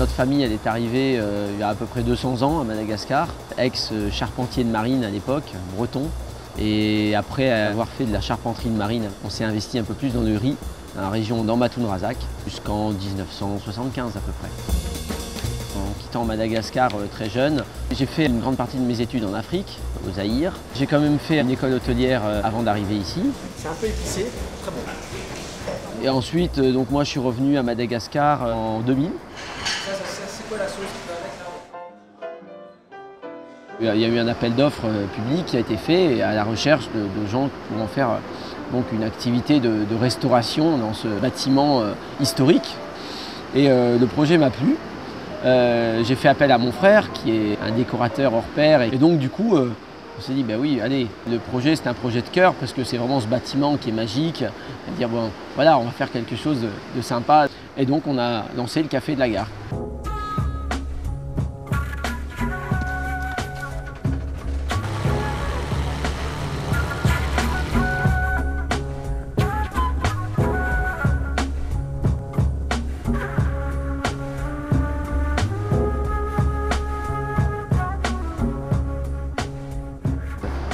Notre famille, elle est arrivée il y a à peu près 200 ans à Madagascar, ex-charpentier de marine à l'époque, breton. Et après avoir fait de la charpenterie de marine, on s'est investi un peu plus dans le riz, dans la région d'Ambattoun Razak, jusqu'en 1975 à peu près. En quittant Madagascar très jeune, j'ai fait une grande partie de mes études en Afrique, au Zaïre. J'ai quand même fait une école hôtelière avant d'arriver ici. C'est un peu épicé, très bon. Et ensuite, donc moi je suis revenu à Madagascar en 2000. C'est quoi la sauce qui va avec là? Il y a eu un appel d'offres public qui a été fait à la recherche de gens pour en faire donc une activité de restauration dans ce bâtiment historique. Et le projet m'a plu. J'ai fait appel à mon frère qui est un décorateur hors pair. Et donc du coup, on s'est dit, ben oui, allez, le projet c'est un projet de cœur parce que c'est vraiment ce bâtiment qui est magique. À dire, bon, voilà, on va faire quelque chose de sympa. Et donc on a lancé le Café de la Gare.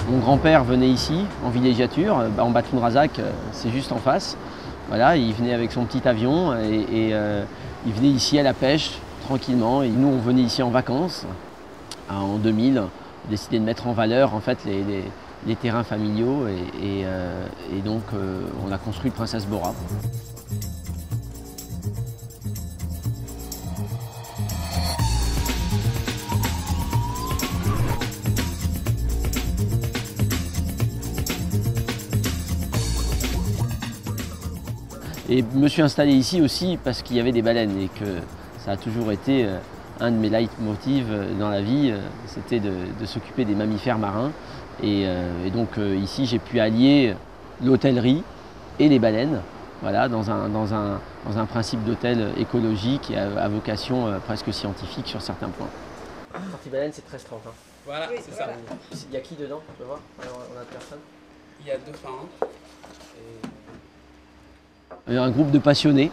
Mon grand-père venait ici, en villégiature, en Ambattoun Razak, c'est juste en face. Voilà, il venait avec son petit avion et il venait ici à la pêche, tranquillement. Et nous, on venait ici en vacances, en 2000. On a décidé de mettre en valeur en fait, les terrains familiaux et donc on a construit le Princesse Bora. Et je me suis installé ici aussi parce qu'il y avait des baleines et que ça a toujours été un de mes leitmotivs dans la vie, c'était de s'occuper des mammifères marins. Et donc ici j'ai pu allier l'hôtellerie et les baleines, voilà, dans un principe d'hôtel écologique et à vocation presque scientifique sur certains points. La partie baleine c'est 13,30. Hein. Voilà, oui, c'est ça. Il y a qui dedans? Tu peux voir? Alors, on a personne. Il y a 2 fins. Un groupe de passionnés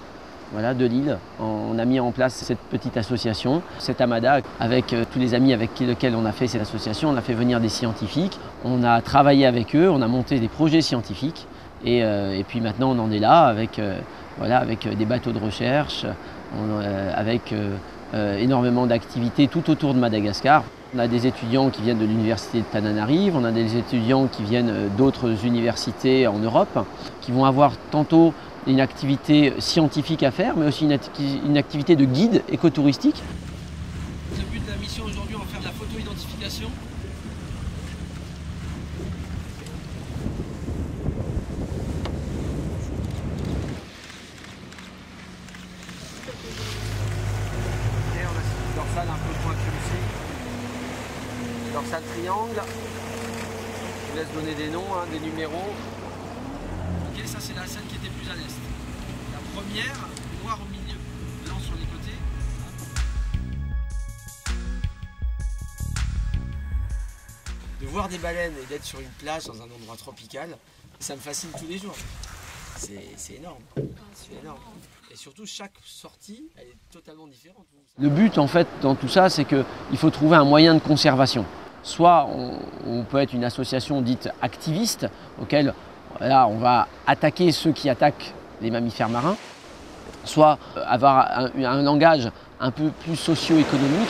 voilà, de Lille. On a mis en place cette petite association, cette Amada, avec tous les amis avec lesquels on a fait cette association. On a fait venir des scientifiques, on a travaillé avec eux, on a monté des projets scientifiques. Et puis maintenant on en est là avec, voilà, avec des bateaux de recherche, avec énormément d'activités tout autour de Madagascar. On a des étudiants qui viennent de l'université de Tananarive, on a des étudiants qui viennent d'autres universités en Europe, qui vont avoir tantôt une activité scientifique à faire, mais aussi une activité de guide écotouristique. Le but de la mission aujourd'hui, on va faire de la photo-identification. Et on a cette dorsale un peu pointue aussi. Dorsale triangle. Je vous laisse donner des noms, hein, des numéros. Ok, ça c'est la scène qui était plus à l'est. La première, noir au milieu, blanc sur les côtés. De voir des baleines et d'être sur une plage dans un endroit tropical, ça me fascine tous les jours. C'est énorme. C'est énorme. Et surtout, chaque sortie, elle est totalement différente. Le but, en fait, dans tout ça, c'est qu'il faut trouver un moyen de conservation. Soit on peut être une association dite activiste, auquel là, on va attaquer ceux qui attaquent les mammifères marins, soit avoir un langage un peu plus socio-économique.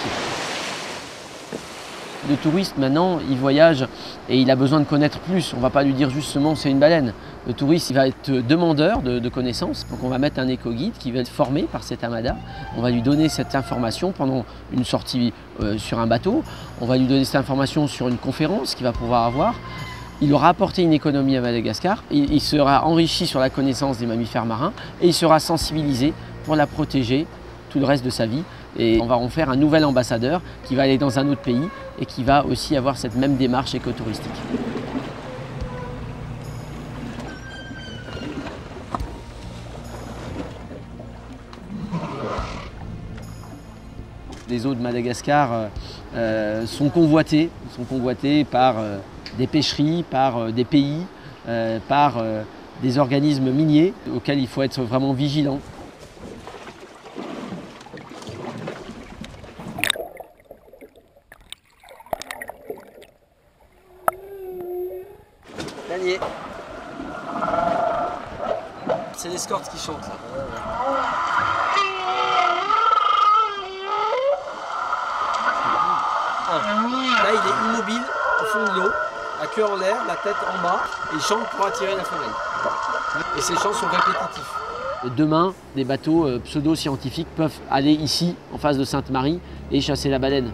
Le touriste, maintenant, il voyage et il a besoin de connaître plus. On ne va pas lui dire justement c'est une baleine. Le touriste, il va être demandeur de connaissances. Donc on va mettre un éco-guide qui va être formé par cet Amada. On va lui donner cette information pendant une sortie sur un bateau. On va lui donner cette information sur une conférence qu'il va pouvoir avoir. Il aura apporté une économie à Madagascar. Il sera enrichi sur la connaissance des mammifères marins et il sera sensibilisé pour la protéger tout le reste de sa vie. Et on va en faire un nouvel ambassadeur qui va aller dans un autre pays et qui va aussi avoir cette même démarche écotouristique. Les eaux de Madagascar sont convoitées par des pêcheries, par des pays, par des organismes miniers auxquels il faut être vraiment vigilant. Gagné. C'est l'escorte qui chante là. Là, il est immobile au fond de l'eau, la queue en l'air, la tête en bas, et il chante pour attirer la femelle. Et ces chants sont répétitifs. Demain, des bateaux pseudo-scientifiques peuvent aller ici, en face de Sainte-Marie, et chasser la baleine.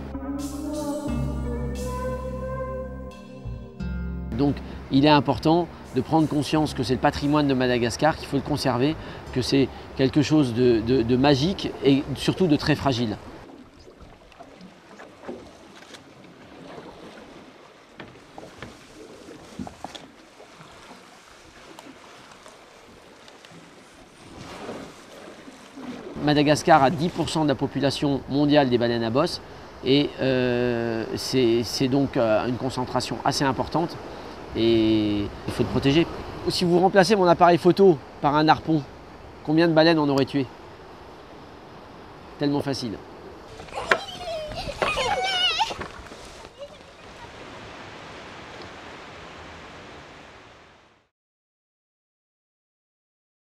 Donc, il est important de prendre conscience que c'est le patrimoine de Madagascar, qu'il faut le conserver, que c'est quelque chose de magique et surtout de très fragile. Madagascar a 10% de la population mondiale des baleines à bosse et c'est donc une concentration assez importante et il faut le protéger. Si vous remplacez mon appareil photo par un harpon, combien de baleines on aurait tué? Tellement facile.